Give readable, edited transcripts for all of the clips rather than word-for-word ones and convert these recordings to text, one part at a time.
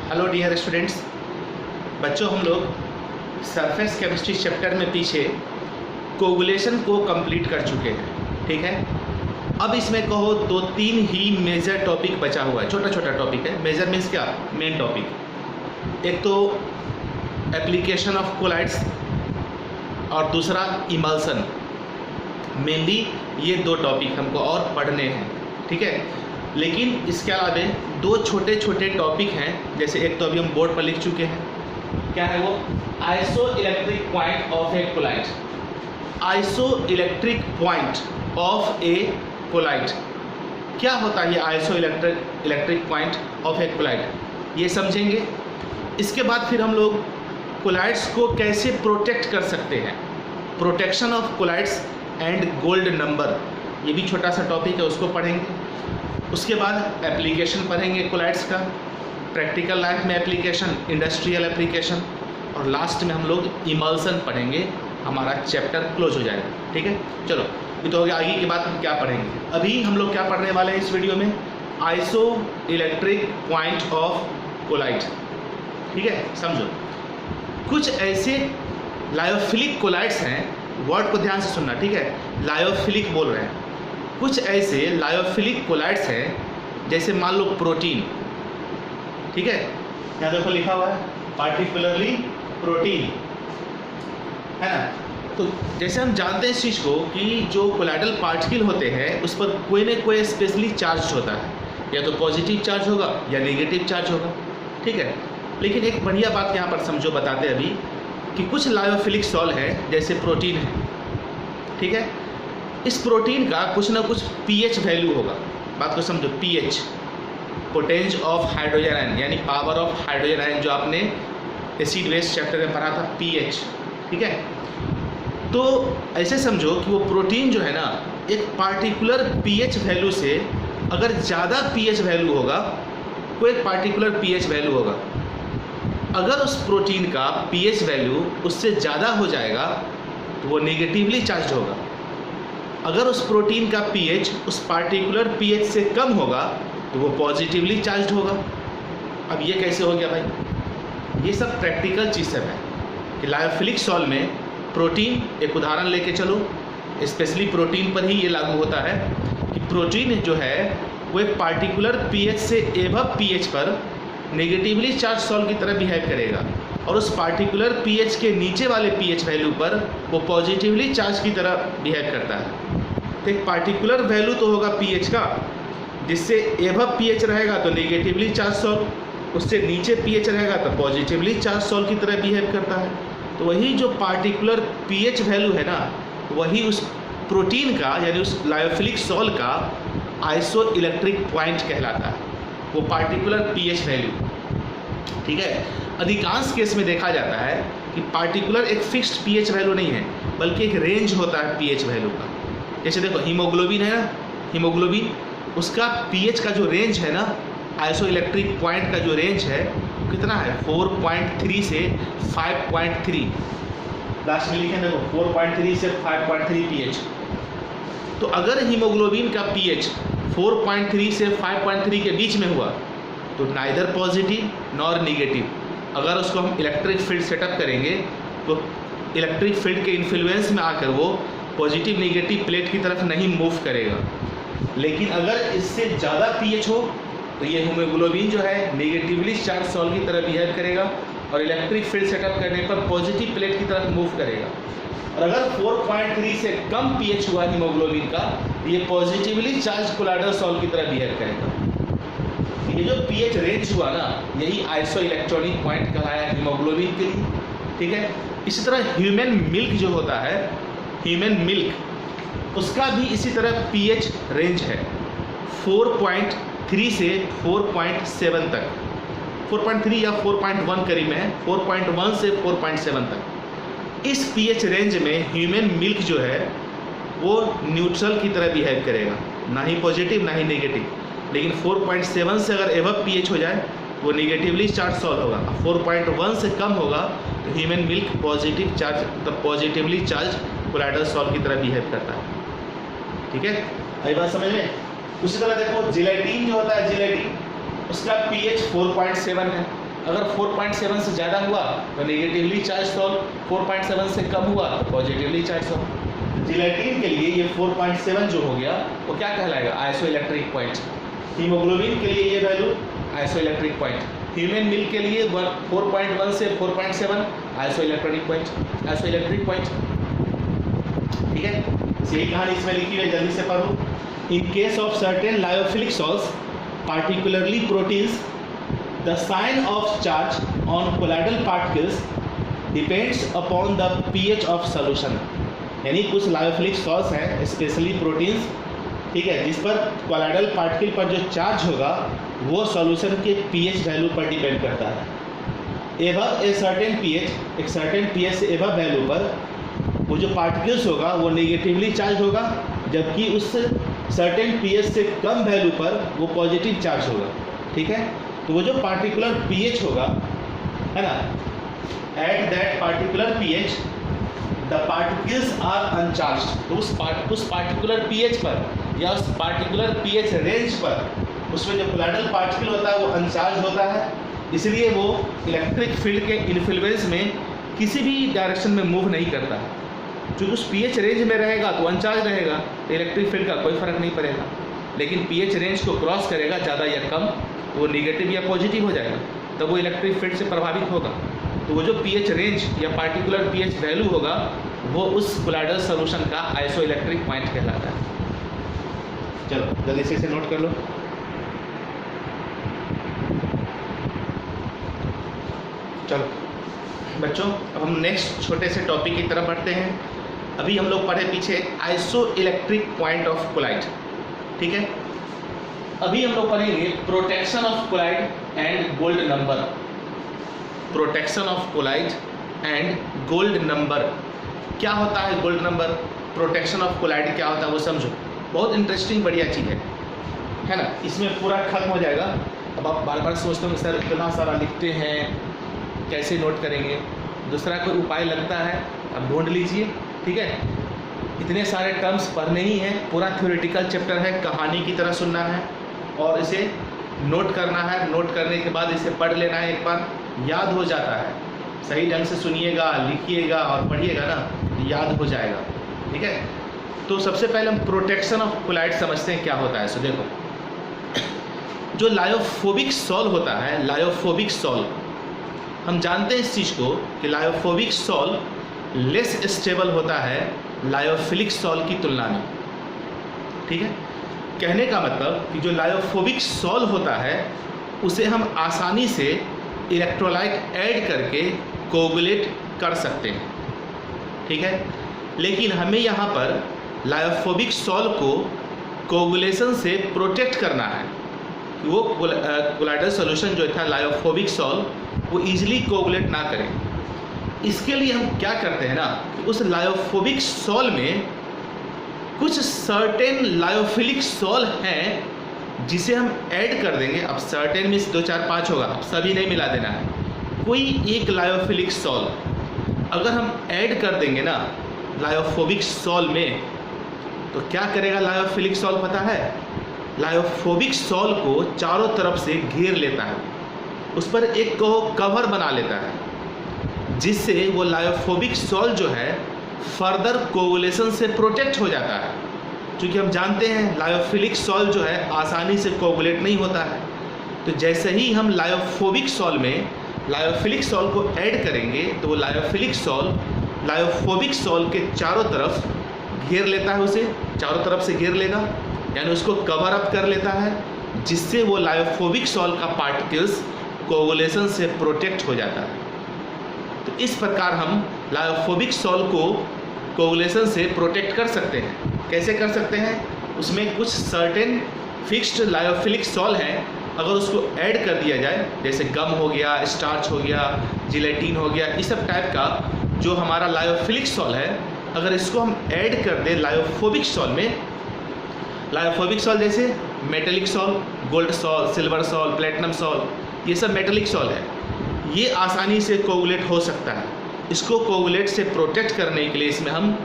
Hello dear students, बच्चों हम लोग सरफेस केमिस्ट्री चैप्टर में पीछे कोगुलेशन को कंप्लीट कर चुके हैं। ठीक है, अब इसमें कहो दो तीन ही मेजर टॉपिक बचा हुआ है। छोटा छोटा टॉपिक है। मेजर मीन्स क्या? Main topic. एक तो एप्लीकेशन ऑफ कोलाइड्स और दूसरा इमल्सन। मेनली ये दो टॉपिक हमको और पढ़ने हैं। ठीक है, लेकिन इसके अलावा दो छोटे छोटे टॉपिक हैं। जैसे एक तो अभी हम बोर्ड पर लिख चुके हैं, क्या है वो? Isoelectric point of a colloid. Isoelectric point of a colloid क्या होता है? ये isoelectric point of a colloid, ये समझेंगे। इसके बाद फिर हम लोग कोलाइड्स को कैसे प्रोटेक्ट कर सकते हैं, protection of colloids and gold number, ये भी छोटा सा टॉपिक है, उसको पढ़ेंगे। उसके बाद एप्लीकेशन पढ़ेंगे कोलाइड्स का, प्रैक्टिकल लाइफ में एप्लीकेशन, इंडस्ट्रियल एप्लीकेशन, और लास्ट में हम लोग इमल्सन पढ़ेंगे। हमारा चैप्टर क्लोज हो जाएगा। ठीक है, चलो ये तो हो गया। आगे की बात हम क्या पढ़ेंगे? अभी हम लोग क्या पढ़ने वाले हैं इस वीडियो में? Isoelectric point of colloid. ठीक है, समझो। कुछ ऐसे लायोफिलिक कोलाइड्स हैं, वर्ड को ध्यान से सुनना। ठीक है, लायोफिलिक बोल रहे हैं। कुछ ऐसे लायोफिलिक कोलाइड्स हैं, जैसे मान लो प्रोटीन। ठीक है, यहाँ देखो लिखा हुआ है पार्टिकुलरली प्रोटीन, है ना। तो जैसे हम जानते हैं इस चीज़ को कि जो कोलाइडल पार्टिकल होते हैं उस पर कोई ना कोई स्पेशली चार्ज होता है, या तो पॉजिटिव चार्ज होगा या नेगेटिव चार्ज होगा। ठीक है, लेकिन एक बढ़िया बात यहाँ पर समझो, बताते अभी, कि कुछ लायोफिलिक सॉल है, जैसे प्रोटीन है। ठीक है, इस प्रोटीन का कुछ ना कुछ पीएच वैल्यू होगा। बात को समझो, pH, potential of hydrogen ion, यानी पावर ऑफ हाइड्रोजन आयन, जो आपने एसिड बेस चैप्टर में पढ़ा था, पीएच। ठीक है, तो ऐसे समझो कि वो प्रोटीन जो है ना, एक पार्टिकुलर पीएच वैल्यू से अगर ज़्यादा पीएच वैल्यू होगा, कोई एक पार्टिकुलर पीएच वैल्यू होगा, अगर उस प्रोटीन का पीएच वैल्यू उससे ज़्यादा हो जाएगा तो वो नेगेटिवली चार्ज होगा। अगर उस प्रोटीन का पीएच उस पार्टिकुलर पीएच से कम होगा तो वो पॉजिटिवली चार्ज होगा। अब ये कैसे हो गया भाई? ये सब प्रैक्टिकल चीज़ सब है कि लायोफिलिक सॉल में प्रोटीन, एक उदाहरण लेके चलो, स्पेशली प्रोटीन पर ही ये लागू होता है कि प्रोटीन जो है वो एक पार्टिकुलर पीएच से एबव पीएच पर नेगेटिवली चार्ज सॉल की तरह बिहेव करेगा, और उस पार्टिकुलर पीएच के नीचे वाले पीएच वैल्यू पर वो पॉजिटिवली चार्ज की तरह बिहेव करता है। तो एक पार्टिकुलर वैल्यू तो होगा पीएच का, जिससे एबव पीएच रहेगा तो नेगेटिवली चार्ज सॉल, उससे नीचे पीएच रहेगा तो पॉजिटिवली चार्ज सॉल की तरह बिहेव करता है। तो वही जो पार्टिकुलर पीएच वैल्यू है ना, वही उस प्रोटीन का, यानी उस लायोफिलिक सॉल का आइसो इलेक्ट्रिक पॉइंट कहलाता है, वो पार्टिकुलर पीएच वैल्यू। ठीक है, अधिकांश केस में देखा जाता है कि पार्टिकुलर एक फिक्स्ड पीएच वैल्यू नहीं है, बल्कि एक रेंज होता है पीएच वैल्यू का। जैसे देखो हीमोग्लोबिन है ना, हीमोग्लोबिन, उसका पीएच का जो रेंज है ना, आइसो इलेक्ट्रिक पॉइंट का जो रेंज है कितना है? 4.3 से 5.3। लास्ट में लिखे देखो 4.3 से 5.3 पीएच। तो अगर हीमोग्लोबिन का पीएच 4.3 से 5.3 के बीच में हुआ तो नाइदर पॉजिटिव नॉर नेगेटिव। अगर उसको हम इलेक्ट्रिक फील्ड सेटअप करेंगे तो इलेक्ट्रिक फील्ड के इन्फ्लुएंस में आकर वो पॉजिटिव नेगेटिव प्लेट की तरफ नहीं मूव करेगा। लेकिन अगर इससे ज़्यादा पीएच हो तो ये हीमोग्लोबिन जो है नेगेटिवली चार्ज सॉल की तरह बिहेव करेगा, और इलेक्ट्रिक फील्ड सेटअप करने पर पॉजिटिव प्लेट की तरफ मूव करेगा। और अगर 4.3 से कम पीएच हुआ हीमोग्लोबिन का, ये पॉजिटिवली चार्ज कोलाइडल सॉल की तरह बिहेव करेगा। ये जो पीएच रेंज हुआ ना, यही आइसो इलेक्ट्रॉनिक पॉइंट कहलाया हीमोग्लोबिन के लिए। ठीक है, इसी तरह ह्यूमन मिल्क जो होता है, ह्यूमन मिल्क, उसका भी इसी तरह पीएच रेंज है 4.3 से 4.7 तक। 4.3 या 4.1 करीब में है, 4.1 से 4.7 तक। इस पीएच रेंज में ह्यूमन मिल्क जो है वो न्यूट्रल की तरह बिहेव करेगा, ना ही पॉजिटिव ना ही नेगेटिव। लेकिन 4.7 से अगर एबव पीएच हो जाए वो नेगेटिवली चार्ज सॉल होगा। 4.1 से कम होगा तो ह्यूमन मिल्क पॉजिटिव चार्ज, मतलब पॉजिटिवली चार्ज कोलाइडल सॉल की तरह बिहेव करता है। ठीक है, अभी बात समझ में? उसी तरह देखो जिलेटिन जो होता है, जिलेटिन, उसका पीएच 4.7 है, अगर 4.7 से ज़्यादा हुआ तो नेगेटिवली चार्ज सॉल्व, 4.7 से कम हुआ तो पॉजिटिवली चार्ज सॉल्व। जिलेटिन के लिए ये 4.7 जो हो गया वो क्या कहलाएगा, आइसोइलेक्ट्रिक पॉइंट। हीमोग्लोबिन के लिए ये value isoelectric point. Human milk के लिए 4.1 से 4.7 आइसोइलेक्ट्रिक पॉइंट। ठीक है, यही कहानी इसमें लिखी है, जल्दी से पढ़ो। In case of certain lyophilic salts particularly proteins, the sign of charge on colloidal particles depends upon the pH of solution। यानी कुछ लायोफिलिक सॉल्ट्स हैं, स्पेशली प्रोटीन्स, ठीक है, जिस पर कोलाइडल पार्टिकल पर जो चार्ज होगा वो सॉल्यूशन के pH वैल्यू पर डिपेंड करता है। एवब ए सर्टेन pH, एक सर्टेन pH से एवब वैल्यू पर वो जो पार्टिकल्स होगा वो नेगेटिवली चार्ज होगा, जबकि उस सर्टेन pH से कम वैल्यू पर वो पॉजिटिव चार्ज होगा। ठीक है, तो वो जो पार्टिकुलर pH होगा, है ना, at that particular pH the particles are uncharged. तो उस पार्टिकुलर pH पर या उस पार्टिकुलर pH रेंज पर उसमें जो कोलाइडल पार्टिकल होता है वो अनचार्ज होता है, इसलिए वो इलेक्ट्रिक फील्ड के इन्फ्लुएंस में किसी भी डायरेक्शन में मूव नहीं करता है। जो उस pH रेंज में रहेगा तो अनचार्ज रहेगा, तो इलेक्ट्रिक फील्ड का कोई फर्क नहीं पड़ेगा। लेकिन pH रेंज को क्रॉस करेगा ज़्यादा या कम, तो वो निगेटिव या पॉजिटिव हो जाएगा, तब वो इलेक्ट्रिक फील्ड से प्रभावित होगा। तो वो जो pH रेंज या पार्टिकुलर pH वैल्यू होगा वो उस कोलाइडल सॉल्यूशन का आइसोइलेक्ट्रिक पॉइंट कहलाता है। चलो जल्दी से इसे नोट कर लो। चलो बच्चों, अब हम नेक्स्ट छोटे से टॉपिक की तरफ बढ़ते हैं। अभी हम लोग पढ़े पीछे isoelectric point of colloid. ठीक है, अभी हम लोग पढ़ेंगे protection of colloid and gold number. Protection of colloid and gold number, क्या होता है gold number, protection of colloid क्या होता है वो समझो। बहुत इंटरेस्टिंग बढ़िया चीज़ है ना। इसमें पूरा खत्म हो जाएगा। अब आप बार बार सोचते हो सर इतना सारा लिखते हैं कैसे नोट करेंगे, दूसरा कोई उपाय लगता है अब ढूंढ लीजिए। ठीक है, इतने सारे टर्म्स पढ़ने ही हैं, पूरा थ्योरेटिकल चैप्टर है, कहानी की तरह सुनना है और इसे नोट करना है। नोट करने के बाद इसे पढ़ लेना है, एक बार याद हो जाता है। सही ढंग से सुनिएगा, लिखिएगा और पढ़िएगा ना, याद हो जाएगा। ठीक है, तो सबसे पहले हम प्रोटेक्शन ऑफ कोलाइड समझते हैं क्या होता है। सो देखो, जो लायोफोबिक सॉल होता है, लायोफोबिक सॉल, हम जानते हैं इस चीज़ को कि लायोफोबिक सॉल लेस स्टेबल होता है लायोफिलिक सॉल की तुलना में। ठीक है, कहने का मतलब कि जो लायोफोबिक सॉल होता है उसे हम आसानी से इलेक्ट्रोलाइट ऐड करके कोगुलेट कर सकते हैं। ठीक है, लेकिन हमें यहाँ पर लायोफोबिक सॉल को कोगुलेशन से प्रोटेक्ट करना है कि वो कोलाइडल सॉल्यूशन जो था लायोफोबिक सॉल वो ईजिली कोगुलेट ना करें। इसके लिए हम क्या करते हैं ना, उस लायोफोबिक सॉल में कुछ सर्टेन लायोफिलिक सॉल हैं जिसे हम ऐड कर देंगे। अब सर्टेन में 2 4 5 होगा, अब सभी नहीं मिला देना है। कोई एक लायोफिलिक सॉल अगर हम ऐड कर देंगे ना लायोफोबिक सॉल में, तो क्या करेगा लायोफिलिक सॉल पता है, लायोफोबिक सॉल को चारों तरफ से घेर लेता है, उस पर एक कवर बना लेता है, जिससे वो लायोफोबिक सॉल जो है फर्दर कोगुलेशन से प्रोटेक्ट हो जाता है। क्योंकि हम जानते हैं लायोफिलिक सॉल जो है आसानी से कोगुलेट नहीं होता है, तो जैसे ही हम लायोफोबिक सॉल में लायोफिलिक सॉल को ऐड करेंगे तो वो लायोफिलिक सॉल लायोफोबिक सॉल के चारों तरफ घेर लेता है, उसे चारों तरफ से घेर लेगा, यानी उसको कवर अप कर लेता है, जिससे वो लायोफोबिक सॉल का पार्टिकल्स कोगुलेशन से प्रोटेक्ट हो जाता है। तो इस प्रकार हम लायोफोबिक सॉल को कोगुलेशन से प्रोटेक्ट कर सकते हैं। कैसे कर सकते हैं, उसमें कुछ सर्टेन फिक्स्ड लायोफिलिक सॉल हैं, अगर उसको ऐड कर दिया जाए, जैसे गम हो गया, स्टार्च हो गया, जिलेटिन हो गया, इस सब टाइप का जो हमारा लायोफिलिक सॉल है, अगर इसको हम ऐड कर दें लायोफोबिक सॉल में, लायोफोबिक सॉल जैसे metallic sol, gold sol, silver sol, platinum sol, ये सब मेटेलिक सॉल है, ये आसानी से कोगुलेट हो सकता है। इसको कोगुलेट से प्रोटेक्ट करने के लिए इसमें हम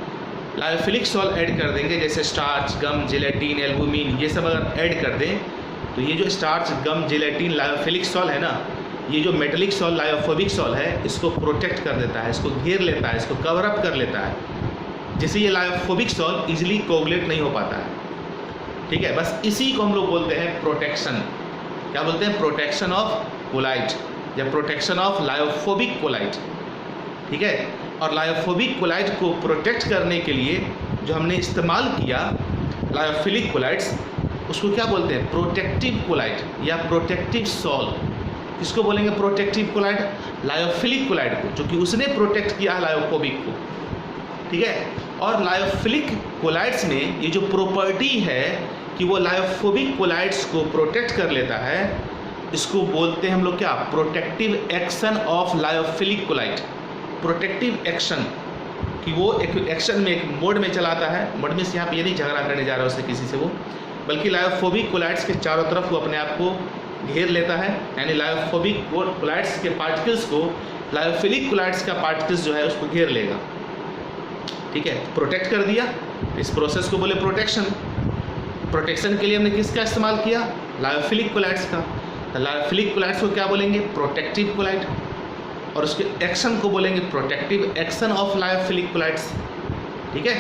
लायोफिलिक सॉल ऐड कर देंगे, जैसे स्टार्च, गम, जिलेटिन, एल्बुमिन, ये सब अगर ऐड कर दें तो ये जो स्टार्च, गम, जिलेटिन, लायोफिलिक सॉल है ना, ये जो मेटेलिक सॉल लायोफोबिक सॉल है इसको प्रोटेक्ट कर देता है, इसको घेर लेता है, इसको कवर अप कर लेता है, जिससे ये लायोफोबिक सॉल इजीली कोगुलेट नहीं हो पाता है। ठीक है, बस इसी को हम लोग बोलते हैं प्रोटेक्शन। क्या बोलते हैं? प्रोटेक्शन ऑफ कोलाइट या प्रोटेक्शन ऑफ लायोफोबिक कोलाइट। ठीक है, और लायोफोबिक कोलाइट को प्रोटेक्ट करने के लिए जो हमने इस्तेमाल किया लायोफिलिक कोलाइट्स, उसको क्या बोलते हैं? प्रोटेक्टिव कोलाइट या प्रोटेक्टिव सॉल। किसको बोलेंगे प्रोटेक्टिव कोलाइट? लायोफिलिक कोलाइट को, जो कि उसने प्रोटेक्ट किया है लायोफोबिक को। ठीक है, और लायोफिलिक कोलाइट्स में ये जो प्रॉपर्टी है कि वो लायोफोबिक कोलाइट्स को प्रोटेक्ट कर लेता है, इसको बोलते हैं हम लोग क्या? Protective action of lyophilic colloid. Protective action कि वो एक एक्शन में, एक मोड में चलाता है। मोड में से यहाँ पे ये नहीं झगड़ा करने जा रहा है उससे किसी से वो, बल्कि लायोफोबिक कोलाइट्स के चारों तरफ वो अपने आप को घेर लेता है, यानी लायोफोबिक कोलाइट्स के पार्टिकल्स को लायोफिलिक कोलाइट्स का पार्टिकल्स जो है उसको घेर लेगा। ठीक है, प्रोटेक्ट कर दिया, इस प्रोसेस को बोले प्रोटेक्शन। प्रोटेक्शन के लिए हमने किसका इस्तेमाल किया? लायोफिलिक कोलाइट्स का। तो लायोफिलिक कोलाइट्स को क्या बोलेंगे? प्रोटेक्टिव कोलाइट, और उसके एक्शन को बोलेंगे प्रोटेक्टिव एक्शन ऑफ लायोफिलिक कोलाइट्स। ठीक है,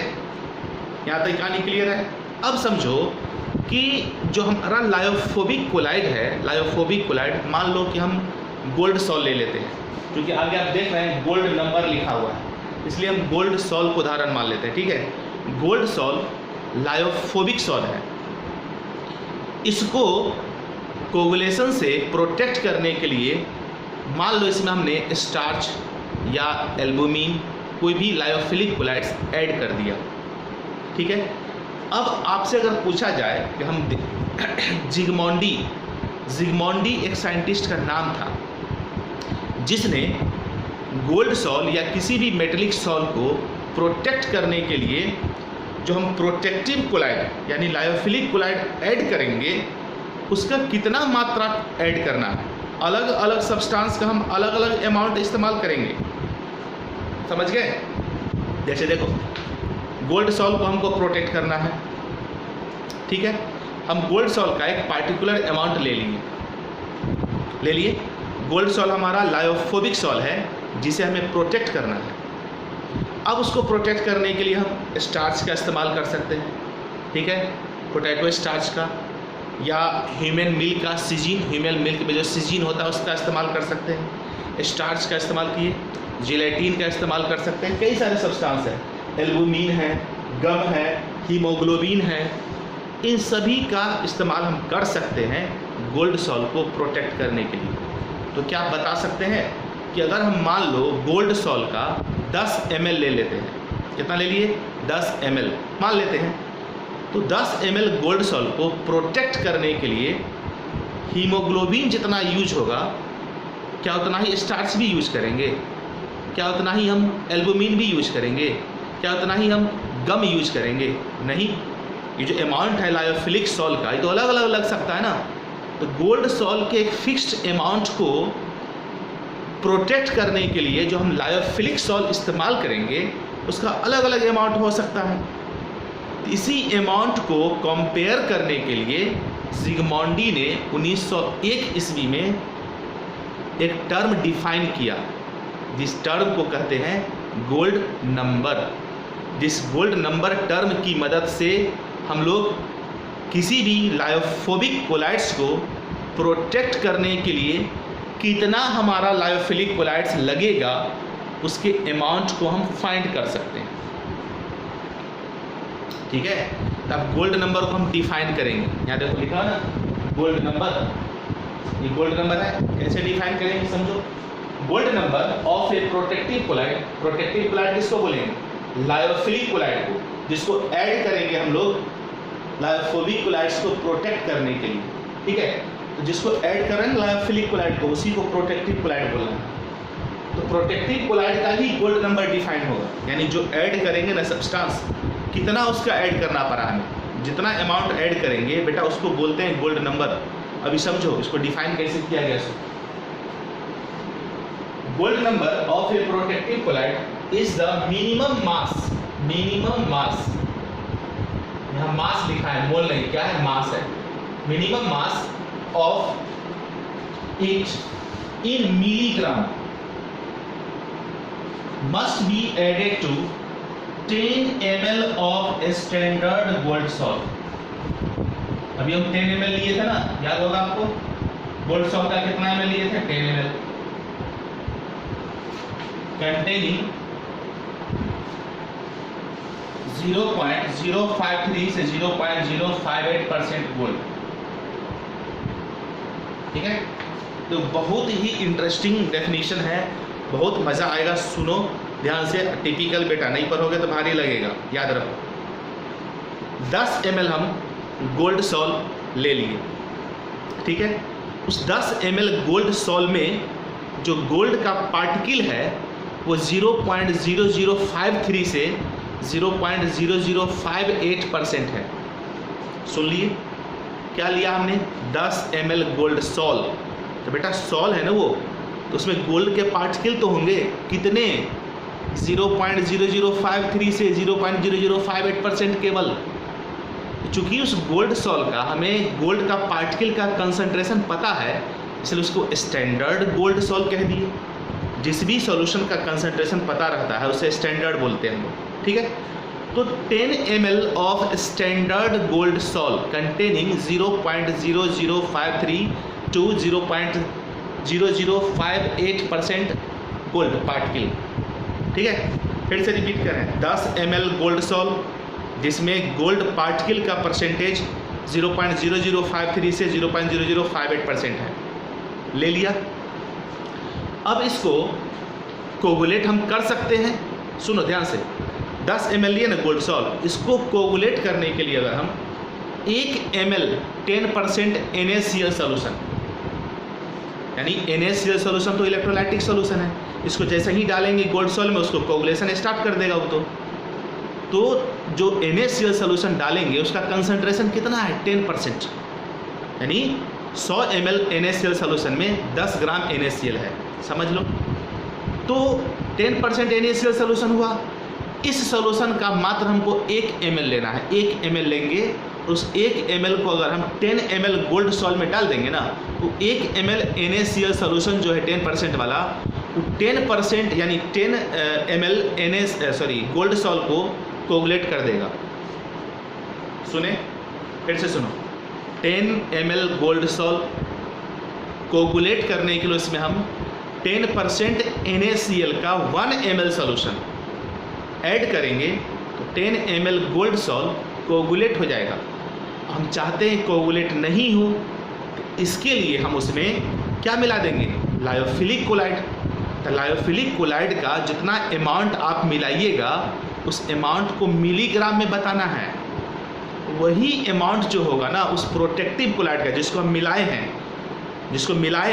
यहाँ तक कहानी क्लियर है। अब समझो कि जो हमारा लायोफोबिक कोलाइड है, लायोफोबिक कोलाइड, मान लो कि हम गोल्ड सॉल ले लेते हैं, क्योंकि आगे आप देख रहे हैं गोल्ड नंबर लिखा हुआ है, इसलिए हम गोल्ड सॉल को उदाहरण मान लेते हैं। ठीक है, गोल्ड सॉल लायोफोबिक सॉल है, इसको कोगुलेशन से प्रोटेक्ट करने के लिए मान लो इसमें हमने स्टार्च या एल्बुमिन, कोई भी लायोफिलिक कोलाइड्स ऐड कर दिया। ठीक है, अब आपसे अगर पूछा जाए कि हम जिगमॉन्डी एक साइंटिस्ट का नाम था जिसने गोल्ड सॉल या किसी भी मेटेलिक सॉल को प्रोटेक्ट करने के लिए जो हम प्रोटेक्टिव कोलाइड यानी लायोफिलिक कोलाइड ऐड करेंगे, उसका कितना मात्रा ऐड करना है, अलग अलग सब्सटेंस का हम अलग अलग अमाउंट इस्तेमाल करेंगे। समझ गए? जैसे देखो, गोल्ड सॉल को हमको प्रोटेक्ट करना है। ठीक है, हम गोल्ड सॉल का एक पार्टिकुलर अमाउंट ले लिए। गोल्ड सॉल हमारा लायोफोबिक सॉल है जिसे हमें प्रोटेक्ट करना है। अब उसको प्रोटेक्ट करने के लिए हम स्टार्च का इस्तेमाल कर सकते हैं। ठीक है, पोटैटो स्टार्च का या ह्यूमन मिल्क का सिजीन, ह्यूमन मिल्क में जो सिजीन होता है उसका इस्तेमाल कर सकते हैं। स्टार्च का इस्तेमाल किए, जिलेटिन का इस्तेमाल कर सकते हैं, कई सारे सब्सटेंस हैं, एल्बुमिन है, गम है, हीमोग्लोबिन है, इन सभी का इस्तेमाल हम कर सकते हैं गोल्ड सॉल को प्रोटेक्ट करने के लिए। तो क्या आप बता सकते हैं कि अगर हम मान लो गोल्ड सॉल का 10 ml ले लेते हैं, कितना ले लिए? 10 ml मान लेते हैं, तो 10 ml गोल्ड सॉल को प्रोटेक्ट करने के लिए हीमोग्लोबिन जितना यूज होगा, क्या उतना ही स्टार्च भी यूज करेंगे? क्या उतना ही हम एल्बुमिन भी यूज करेंगे? क्या उतना ही हम गम यूज करेंगे? नहीं। ये जो अमाउंट है लायोफिलिक सॉल का, ये तो अलग अलग लग सकता है ना। तो गोल्ड सॉल के एक फिक्स्ड अमाउंट को प्रोटेक्ट करने के लिए जो हम लायोफिलिक सॉल इस्तेमाल करेंगे उसका अलग अलग अमाउंट हो सकता है। इसी अमाउंट को कंपेयर करने के लिए जिगमॉन्डी ने 1901 ईस्वी में एक टर्म डिफाइन किया, जिस टर्म को कहते हैं गोल्ड नंबर। जिस गोल्ड नंबर टर्म की मदद से हम लोग किसी भी लायोफोबिक कोलाइड्स को प्रोटेक्ट करने के लिए कितना हमारा लायोफिलिक कोलाइड्स लगेगा उसके अमाउंट को हम फाइंड कर सकते हैं। ठीक है, तब गोल्ड नंबर को हम डिफाइन करेंगे। यहाँ देखो लिखा है ना गोल्ड नंबर, ये गोल्ड नंबर है, कैसे डिफाइन करेंगे समझो। Gold number of a protective colloid, protective colloid किसको बोलेंगे? लायोफिलिक कोलाइड को, जिसको ऐड करेंगे हम लोग लायोफोबिक कोलाइड्स को प्रोटेक्ट करने के लिए। ठीक है, तो जिसको ऐड कर रहे हैं लायोफिलिक कोलाइड को, उसी को प्रोटेक्टिव कोलाइड बोलना है। तो प्रोटेक्टिव कोलाइड का ही गोल्ड नंबर डिफाइन होगा, यानी जो ऐड करेंगे ना सब्सटेंस, कितना उसका ऐड करना पड़ा हमें, जितना अमाउंट ऐड करेंगे बेटा उसको बोलते हैं गोल्ड नंबर। अभी समझो इसको डिफाइन कैसे किया गया। Gold number of a protective colloid is the minimum mass, minimum mass, यहाँ मास लिखा है, मोल नहीं, क्या है? मास है। Minimum mass of each in milligram must be added to 10 ml of standard gold salt। अभी हम 10 ml लिए थे ना, याद होगा आपको, गोल्ड सॉल्ट का कितना ml लिए थे, 10 ml, containing 0.053 से 0.058% गोल्ड। ठीक है, तो बहुत ही इंटरेस्टिंग डेफिनेशन है, बहुत मजा आएगा, सुनो ध्यान से। टिपिकल बेटा नहीं पढ़ोगे तो भारी लगेगा, याद रखो। 10 ml हम गोल्ड सॉल्ट ले लिए, ठीक है। उस 10 ml गोल्ड सॉल्ट में जो गोल्ड का पार्टिकल है वो 0.0053 से 0.0058% है। सुन लिए, क्या लिया हमने, 10 ml गोल्ड सॉल्ट। तो बेटा सॉल्ट है ना वो, तो उसमें गोल्ड के पार्टिकल तो होंगे, कितने, 0.0053 से 0.0058% केवल। चूंकि उस गोल्ड सॉल्ट का हमें गोल्ड का पार्टिकल का कंसंट्रेशन पता है, इसलिए उसको स्टैंडर्ड गोल्ड सॉल्ट कह दिए। जिस भी सॉल्यूशन का कंसंट्रेशन पता रहता है उसे स्टैंडर्ड बोलते हैं हम लोग, ठीक है। तो 10 ml of standard gold salt containing 0.0053 to 0.0058% gold particle, ठीक है। फिर से रिपीट करें, 10 ml गोल्ड सॉल्ट जिसमें गोल्ड पार्टिकल का परसेंटेज 0.0053 से 0.0058% है, ले लिया। अब इसको कोगुलेट हम कर सकते हैं, सुनो ध्यान से। 10 ml लिए ना गोल्ड सॉल्ट, इसको कोगुलेट करने के लिए अगर हम 1 ml 10% NaCl सोल्यूशन, यानी NaCl सोल्यूशन तो इलेक्ट्रोलाइटिक सोल्यूशन है, इसको जैसे ही डालेंगे गोल्ड सॉल्ट में उसको कोगुलेशन स्टार्ट कर देगा वो। तो जो NaCl सोल्यूशन डालेंगे उसका कंसंट्रेशन कितना है, 10%, यानी 100 ml NaCl सोल्यूशन में 10 ग्राम NaCl है, समझ लो। तो 10% NaCl सोल्यूशन हुआ। इस सोल्यूशन का मात्र हमको 1 ml लेना है, 1 ml लेंगे। उस 1 ml को अगर हम 10 ml गोल्ड सॉल्ट में डाल देंगे ना, तो 1 ml NaCl सोल्यूशन जो है 10% वाला, वो 10% यानी 10 ml गोल्ड सॉल्ट को कोगुलेट कर देगा। सुने, फिर से सुनो, 10 ml गोल्ड सॉल्ट कोगुलेट करने के लिए उसमें हम 10% NaCl का 1 ml सोल्यूशन ऐड करेंगे, तो 10 ml गोल्ड सॉल्ट कोगुलेट हो जाएगा। हम चाहते हैं कोगुलेट नहीं हो, तो इसके लिए हम उसमें क्या मिला देंगे, लायोफिलिक कोलाइड। तो लायोफिलिक कोलाइड का जितना अमाउंट आप मिलाइएगा उस अमाउंट को मिलीग्राम में बताना है। वही अमाउंट जो होगा ना उस प्रोटेक्टिव कोलाइड का, जिसको हम मिलाए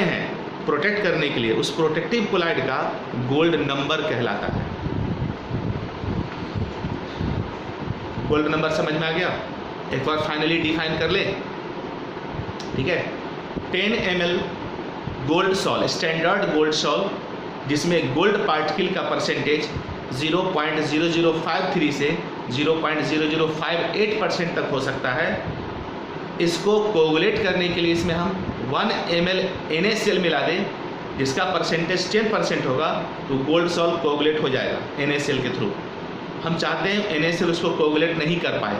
हैं प्रोटेक्ट करने के लिए, उस प्रोटेक्टिव कोलाइड का गोल्ड नंबर कहलाता है। गोल्ड नंबर समझ में आ गया? एक बार फाइनली डिफाइन कर ले, ठीक है। 10 ml gold salt, standard gold salt, जिसमें गोल्ड पार्टिकल का परसेंटेज 0.0053 से 0.0058% तक हो सकता है। इसको कोगुलेट करने के लिए इसमें हम 1 ml NaCl मिला दें, जिसका परसेंटेज 10% होगा, तो गोल्ड सॉल्ट कोगुलेट हो जाएगा NaCl के थ्रू। हम चाहते हैं NaCl उसको कोगुलेट नहीं कर पाए,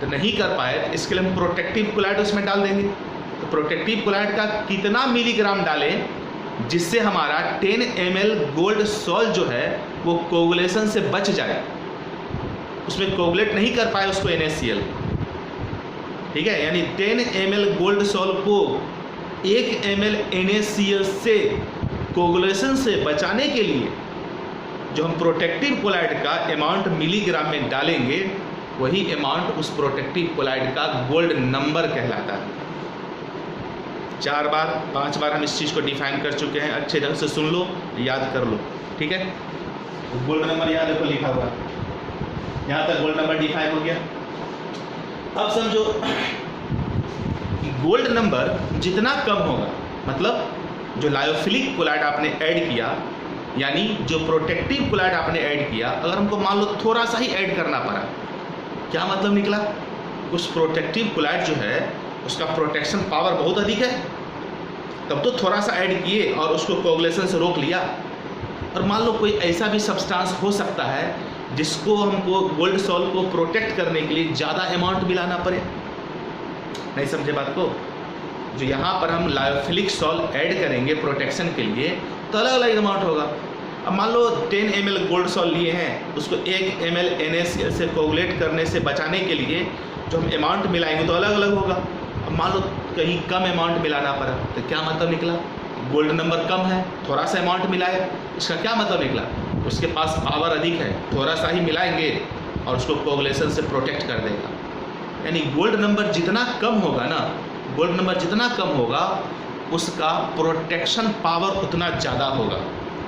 तो नहीं कर पाए, इसके लिए हम प्रोटेक्टिव कोलाइड उसमें डाल देंगे। तो प्रोटेक्टिव कोलाइड का कितना मिलीग्राम डालें जिससे हमारा 10 ml गोल्ड सॉल्ट जो है वो कोगुलेशन से बच जाए, उसमें कोगुलेट नहीं कर पाए उसको NaCl, ठीक है। यानी 10 ml गोल्ड सॉल्ट को 1 ml NaCl से कोगुलेशन से बचाने के लिए जो हम प्रोटेक्टिव कोलाइड का अमाउंट मिलीग्राम में डालेंगे, वही अमाउंट उस प्रोटेक्टिव कोलाइड का गोल्ड नंबर कहलाता है। 4 बार 5 बार हम इस चीज़ को डिफाइन कर चुके हैं, अच्छे ढंग से सुन लो, याद कर लो, ठीक है। गोल्ड नंबर याद रखो, लिखा हुआ यहाँ तक गोल्ड नंबर डिफाइन हो गया। अब समझो कि गोल्ड नंबर जितना कम होगा, मतलब जो लायोफिलिक कोलाइड आपने ऐड किया, यानी जो प्रोटेक्टिव कोलाइड आपने ऐड किया, अगर हमको मान लो थोड़ा सा ही ऐड करना पड़ा, क्या मतलब निकला, उस प्रोटेक्टिव कोलाइड जो है उसका प्रोटेक्शन पावर बहुत अधिक है, तब तो थोड़ा सा ऐड किए और उसको कोगुलेशन से रोक लिया। और मान लो कोई ऐसा भी सब्सटेंस हो सकता है जिसको हमको गोल्ड सॉल्ट को प्रोटेक्ट करने के लिए ज़्यादा अमाउंट मिलाना पड़े। नहीं समझे बात को? जो यहाँ पर हम लायोफिलिक सॉल्ट ऐड करेंगे प्रोटेक्शन के लिए तो अलग अलग अमाउंट होगा। अब मान लो 10 ml गोल्ड सॉल्ट लिए हैं, उसको 1 ml NaCl से कोगुलेट करने से बचाने के लिए जो हम अमाउंट मिलाएंगे तो अलग अलग होगा। अब मान लो कहीं कम अमाउंट मिलाना पड़ा तो क्या मतलब निकला? गोल्ड नंबर कम है, थोड़ा सा अमाउंट मिलाए, इसका क्या मतलब निकला? उसके पास पावर अधिक है, थोड़ा सा ही मिलाएंगे और उसको कोगुलेशन से प्रोटेक्ट कर देगा। यानी गोल्ड नंबर जितना कम होगा ना, गोल्ड नंबर जितना कम होगा उसका प्रोटेक्शन पावर उतना ज़्यादा होगा।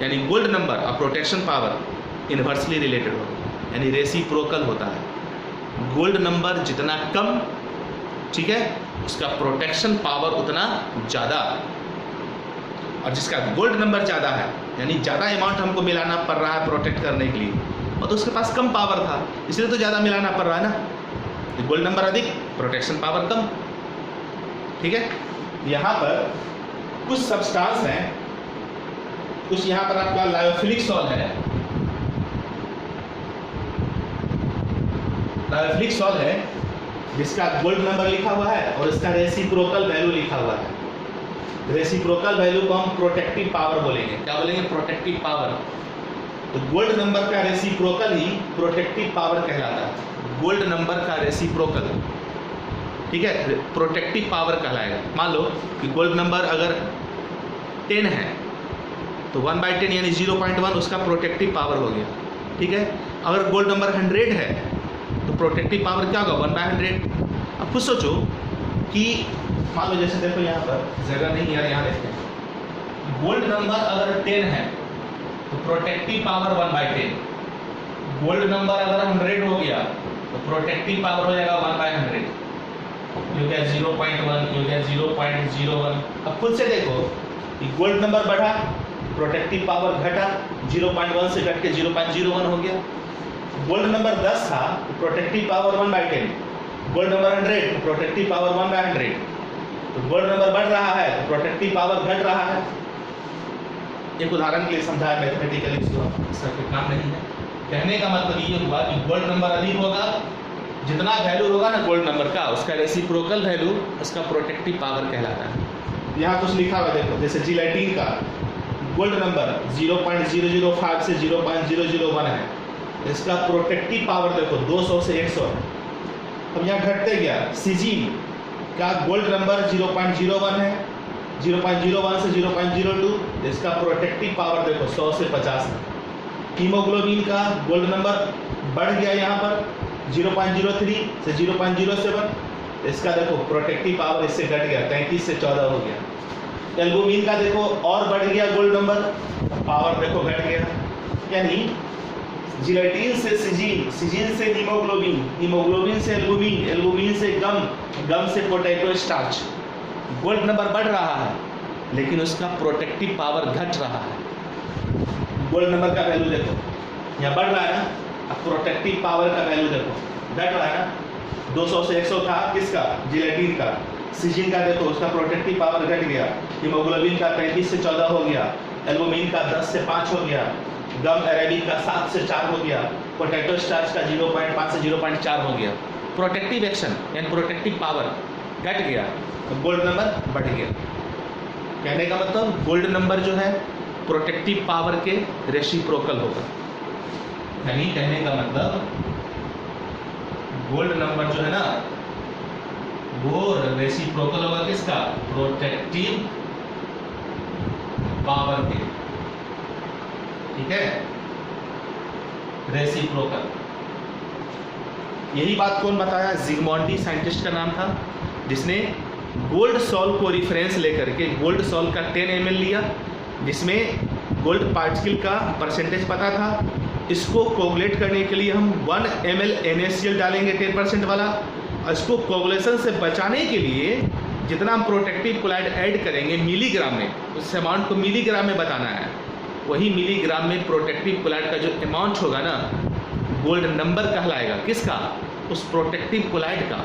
यानी गोल्ड नंबर और प्रोटेक्शन पावर इन्वर्सली रिलेटेड होगा, यानी रेसिप्रोकल होता है। गोल्ड नंबर जितना कम, ठीक है, उसका प्रोटेक्शन पावर उतना ज़्यादा। और जिसका गोल्ड नंबर ज़्यादा है यानी ज़्यादा अमाउंट हमको मिलाना पड़ रहा है प्रोटेक्ट करने के लिए, और तो उसके पास कम पावर था इसलिए तो ज़्यादा मिलाना पड़ रहा है ना। गोल्ड नंबर अधिक, प्रोटेक्शन पावर कम। ठीक है, यहाँ पर कुछ सब्सटेंस हैं, कुछ यहाँ पर आपका लायोफिलिक सॉल्ट है, लायोफिलिक सॉल्ट है जिसका गोल्ड नंबर लिखा हुआ है और इसका रेसिप्रोकल वैल्यू लिखा हुआ है। रेसिप्रोकल वैल्यू को हम प्रोटेक्टिव पावर बोलेंगे। क्या बोलेंगे? Protective power. तो गोल्ड नंबर का रेसिप्रोकल ही प्रोटेक्टिव पावर कहलाता है। गोल्ड नंबर का रेसिप्रोकल, ठीक है, प्रोटेक्टिव पावर कहलाएगा। मान लो कि गोल्ड नंबर अगर 10 है तो 1/10 यानी 0.1 उसका प्रोटेक्टिव पावर हो गया। ठीक है, अगर गोल्ड नंबर 100 है तो प्रोटेक्टिव पावर क्या होगा? 1/100। अब कुछ सोचो कि मान लो जैसे देखो यहाँ पर जगह नहीं यार, यहाँ देखते हैं गोल्ड नंबर अगर 10 है तो प्रोटेक्टिव पावर 1/10। गोल्ड नंबर अगर 100 हो गया तो प्रोटेक्टिव पावर हो जाएगा 1/100। ये क्या 0.1, ये क्या 0.01। अब खुद से देखो कि गोल्ड नंबर बढ़ा, प्रोटेक्टिव पावर घटा, 0.1 से घट के 0.01 हो गया। गोल्ड नंबर 10 था तो protective power 1/10। Gold number 100 protective power 1/100। तो गोल्ड नंबर बढ़ रहा है तो प्रोटेक्टिव पावर घट रहा है। एक उदाहरण के लिए समझाया मैथमेटिकली, इसका कोई काम नहीं है। कहने का मतलब ये हुआ कि गोल्ड नंबर अधिक होगा, जितना वैल्यू होगा ना गोल्ड नंबर का, उसका रेसिप्रोकल वैल्यू उसका प्रोटेक्टिव पावर कहलाता है। यहाँ कुछ लिखा हुआ देखो, जैसे जिलेटिन का गोल्ड नंबर 0.005 से 0.001 है, इसका प्रोटेक्टिव पावर देखो 200 से 100 है। अब यहाँ घटते गया। सिजीन का गोल्ड नंबर 0.01 है, 0.01 से 0.02, इसका प्रोटेक्टिव पावर देखो 100 से 50 है। हीमोग्लोबिन का गोल्ड नंबर बढ़ गया यहाँ पर 0.03 से 0.07, इसका देखो प्रोटेक्टिव पावर इससे घट गया, 33 से 14 हो गया। एल्बुमिन का देखो और बढ़ गया गोल्ड नंबर, पावर देखो घट गया। यानी जिलेटिन से सिजीन, सिजीन से हीमोग्लोबिन, हीमोग्लोबिन से एल्बुमिन, एल्बुमिन से गम से पोटैटो स्टार्च। गोल्ड नंबर बढ़ रहा है लेकिन उसका प्रोटेक्टिव पावर घट रहा है। गोल्ड नंबर का वैल्यू देखो यहाँ बढ़ रहा है ना, अब प्रोटेक्टिव पावर का वैल्यू देखो घट रहा है ना। 200 से 100 था किसका? जिलेटिन का। सिजीन का देखो उसका प्रोटेक्टिव पावर घट गया। हीमोग्लोबिन का 35 से 14 हो गया। एल्बुमिन का 10 से 5 हो गया। गम अरेबिक का 7 से 4 हो गया। पोटैटो स्टार्च का 0.5 से 0.4 हो गया। प्रोटेक्टिव एक्शन यानी प्रोटेक्टिव पावर घट गया तो गोल्ड नंबर बढ़ गया। कहने का मतलब गोल्ड नंबर जो है प्रोटेक्टिव पावर के रेसिप्रोकल होगा। यानी कहने का मतलब गोल्ड नंबर जो है ना वो रेसिप्रोकल होगा किसका? प्रोटेक्टिव पावर के। ठीक है, रेसिप्रोकल। यही बात कौन बताया? जिग्मोंडी साइंटिस्ट का नाम था, जिसने गोल्ड सॉल्ट को रेफरेंस लेकर के गोल्ड सॉल्ट का 10 ml लिया, जिसमें गोल्ड पार्टिकल का परसेंटेज पता था। इसको कोगुलेट करने के लिए हम 1 ml NaCl डालेंगे 10% वाला। इसको कोगुलेशन से बचाने के लिए जितना हम प्रोटेक्टिव कोलाइड ऐड करेंगे मिलीग्राम में, उस अमाउंट को मिलीग्राम में बताना है। वही मिलीग्राम में प्रोटेक्टिव कोलाइड का जो अमाउंट होगा ना गोल्ड नंबर कहलाएगा। किसका? उस प्रोटेक्टिव कोलाइड का।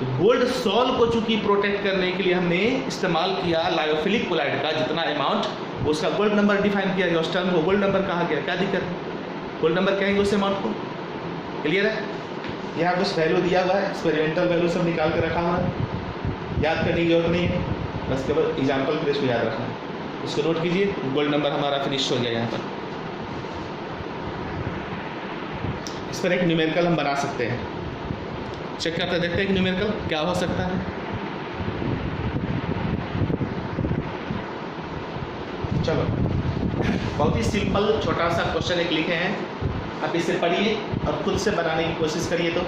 तो गोल्ड सॉल्ट को चूंकि प्रोटेक्ट करने के लिए हमने इस्तेमाल किया लायोफिलिक कोलाइड का जितना अमाउंट, उसका गोल्ड नंबर डिफाइन किया गया, उस टर्म को गोल्ड नंबर कहा गया। क्या दिक्कत है, गोल्ड नंबर कहेंगे उस अमाउंट को। क्लियर है? यहाँ कुछ वैल्यू दिया हुआ है, एक्सपेरिमेंटल वैल्यू सब निकाल कर रखा हुआ है, याद करने की जरूरत नहीं है, बस केवल एग्जाम्पल के लिए इसको याद रखना है। इसको नोट कीजिए, गोल्ड नंबर हमारा फिनिश हो गया। यहाँ पर इस पर एक न्यूमेरिकल हम बना सकते हैं, चेक करते देखते हैं कि न्यूमेरिकल क्या हो सकता है। चलो, बहुत ही सिंपल छोटा सा क्वेश्चन एक लिखे हैं, आप इसे पढ़िए और खुद से बनाने की कोशिश करिए। तो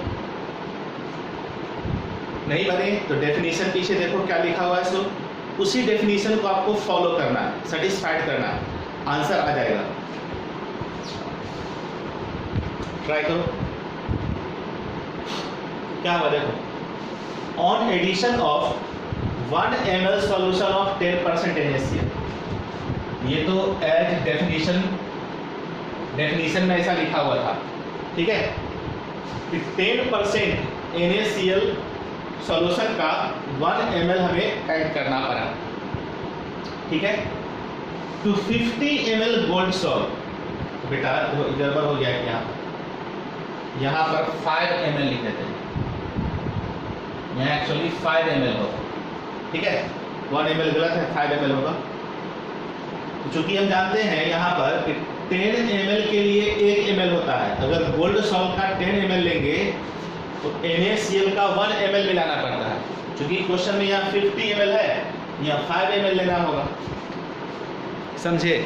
नहीं बने तो डेफिनेशन पीछे देखो क्या लिखा हुआ है, सो उसी डेफिनेशन को आपको फॉलो करना है, सेटिस्फाइड करना है, आंसर आ जाएगा। ट्राई करो। क्या हुआ देखो, on addition of 1 ml solution of 10% NaCl, ये तो एज डेफिनेशन में ऐसा लिखा हुआ था, ठीक है, कि 10% NaCl सॉल्यूशन का 1 ml हमें ऐड करना पड़ा, ठीक है, टू 50 ml गोल्ड सॉल्ट। बेटा गड़बड़ हो गया क्या, यहाँ पर 5 ml लिखे थे, यहाँ एक्चुअली 5 ml होगा, ठीक है, 1 ml गलत है, 5 ml होगा। तो चूंकि हम जानते हैं यहाँ पर कि 10 ml के लिए 1 ml होता है, अगर गोल्ड सॉल्ट का 10 ml लेंगे तो NaCl का 1 ml मिलाना पड़ता है। चूंकि क्वेश्चन में यहाँ 50 ml है, यहाँ 5 ml लेना होगा। समझे?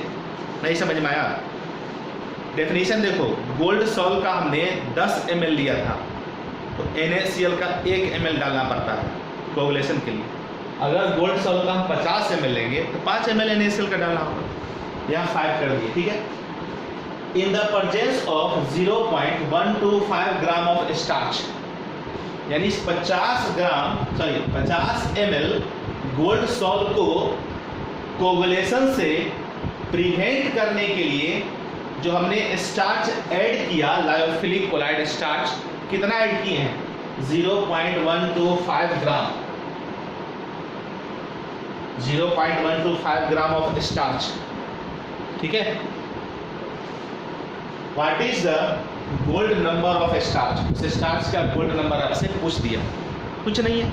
नहीं समझ में आया? डेफिनेशन देखो, गोल्ड सॉल्ट का हमने 10 ml लिया था, तो NaCl का 1 ml डालना पड़ता है कोगुलेशन के लिए। अगर गोल्ड सॉल्ट का हम 50 ml लेंगे तो 5 ml NaCl का डालना होगा, यहाँ 5 कर दिए, ठीक है। In the purchase of 0.125 gram of starch, यानी 50 ml गोल्ड सॉल्ट को कोगुलेशन से प्रिवेंट करने के लिए जो हमने स्टार्च ऐड किया, लायोफिलिक कोलाइड स्टार्च, कितना ऐड किए हैं, 0.125 ग्राम, 0.125 ग्राम ऑफ स्टार्च, ठीक है। What is the gold number of starch, उस स्टार्च का गोल्ड नंबर आपसे पूछ दिया, कुछ नहीं है,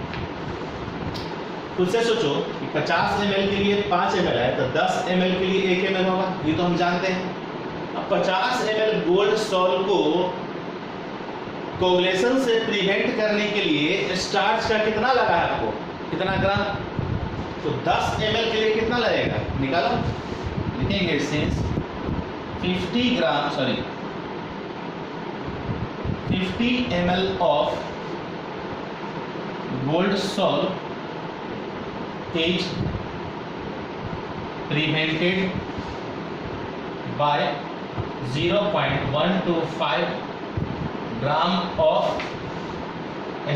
खुद से सोचो कि 50 ml के लिए 5 ml है, तो 10 ml के लिए 1 ml होगा, ये तो हम जानते हैं। अब 50 ml गोल्ड सॉल्ट को कोगुलेशन से प्रिवेंट करने के लिए स्टार्च का कितना लगा है आपको, कितना ग्राम, तो 10 ml के लिए कितना लगेगा, निकालो, लिखेंगे since 50 ml of gold salt is prevented by 0.125 gram of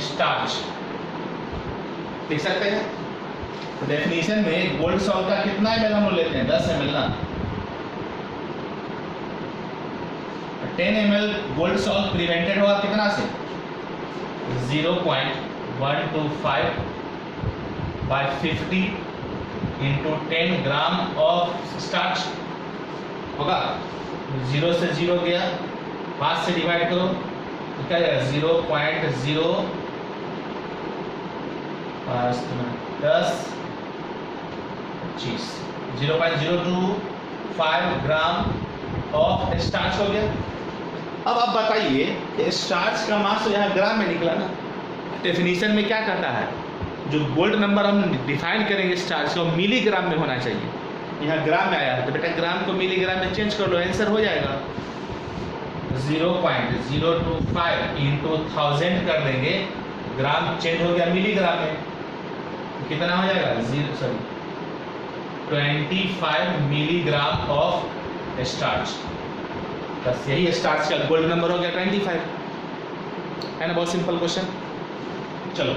starch. देख सकते हैं डेफिनेशन में गोल्ड सॉल्ट का कितना ml हम लोग लेते हैं, 10 ml ना, 10 ml गोल्ड सॉल्ट प्रिवेंटेड होगा कितना से, 0.125 by 50 into 10 gram of starch होगा। 0 से 0 गया, 5 से डिवाइड करो तो क्या जाएगा, 0.0 10 25 0.025 ग्राम ऑफ स्टार्च हो गया। अब आप बताइए कि स्टार्च का मास तो यहाँ ग्राम में निकला ना, डेफिनेशन में क्या कहता है, जो गोल्ड नंबर हम डिफाइन करेंगे स्टार्च का मिलीग्राम में होना चाहिए, यहाँ ग्राम में आया है, तो बेटा ग्राम को मिलीग्राम में चेंज कर लो, आंसर हो जाएगा। 0.025 इंटू 1000 कर देंगे, ग्राम चेंज हो गया मिलीग्राम में, कितना हो जाएगा, 25 मिलीग्राम ऑफ स्टार्च, बस यही स्टार्च का गोल्ड नंबर हो गया 25, है ना। बहुत सिंपल क्वेश्चन, चलो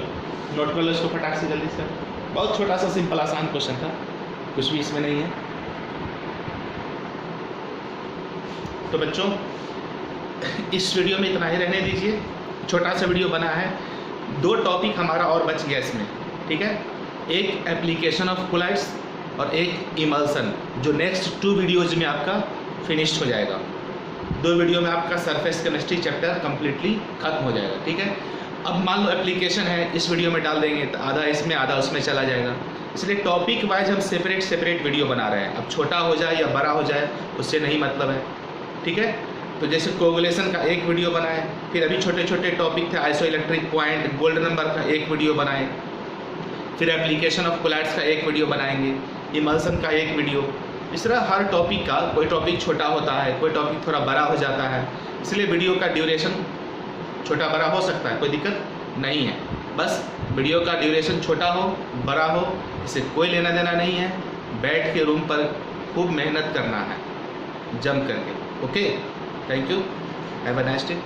नोट कर लो इसको फटाक से जल्दी से, बहुत छोटा सा सिंपल आसान क्वेश्चन था, कुछ भी इसमें नहीं है। तो बच्चों इस वीडियो में इतना ही रहने दीजिए, छोटा सा वीडियो बना है, 2 टॉपिक हमारा और बच गया इसमें, ठीक है। एक एप्लीकेशन ऑफ कोलाइड्स और एक इमल्सन, जो नेक्स्ट 2 वीडियोज़ में आपका फिनिश्ड हो जाएगा। 2 वीडियो में आपका सरफेस केमिस्ट्री चैप्टर कम्प्लीटली खत्म हो जाएगा, ठीक है। अब मान लो एप्लीकेशन है, इस वीडियो में डाल देंगे तो आधा इसमें आधा उसमें चला जाएगा, इसलिए टॉपिक वाइज हम सेपरेट वीडियो बना रहे हैं। अब छोटा हो जाए या बड़ा हो जाए उससे नहीं मतलब है, ठीक है। तो जैसे कोगुलेशन का एक वीडियो बनाए, फिर अभी छोटे छोटे टॉपिक थे, iso electric point, gold number का एक वीडियो बनाए, फिर एप्लीकेशन ऑफ कोलाइड्स का एक वीडियो बनाएंगे, इमल्सन का एक वीडियो। इस तरह हर टॉपिक का, कोई टॉपिक छोटा होता है, कोई टॉपिक थोड़ा बड़ा हो जाता है, इसलिए वीडियो का ड्यूरेशन छोटा बड़ा हो सकता है, कोई दिक्कत नहीं है। बस वीडियो का ड्यूरेशन छोटा हो बड़ा हो इससे कोई लेना देना नहीं है। बैठ के रूम पर खूब मेहनत करना है जम करके। Okay, thank you, have a nice day.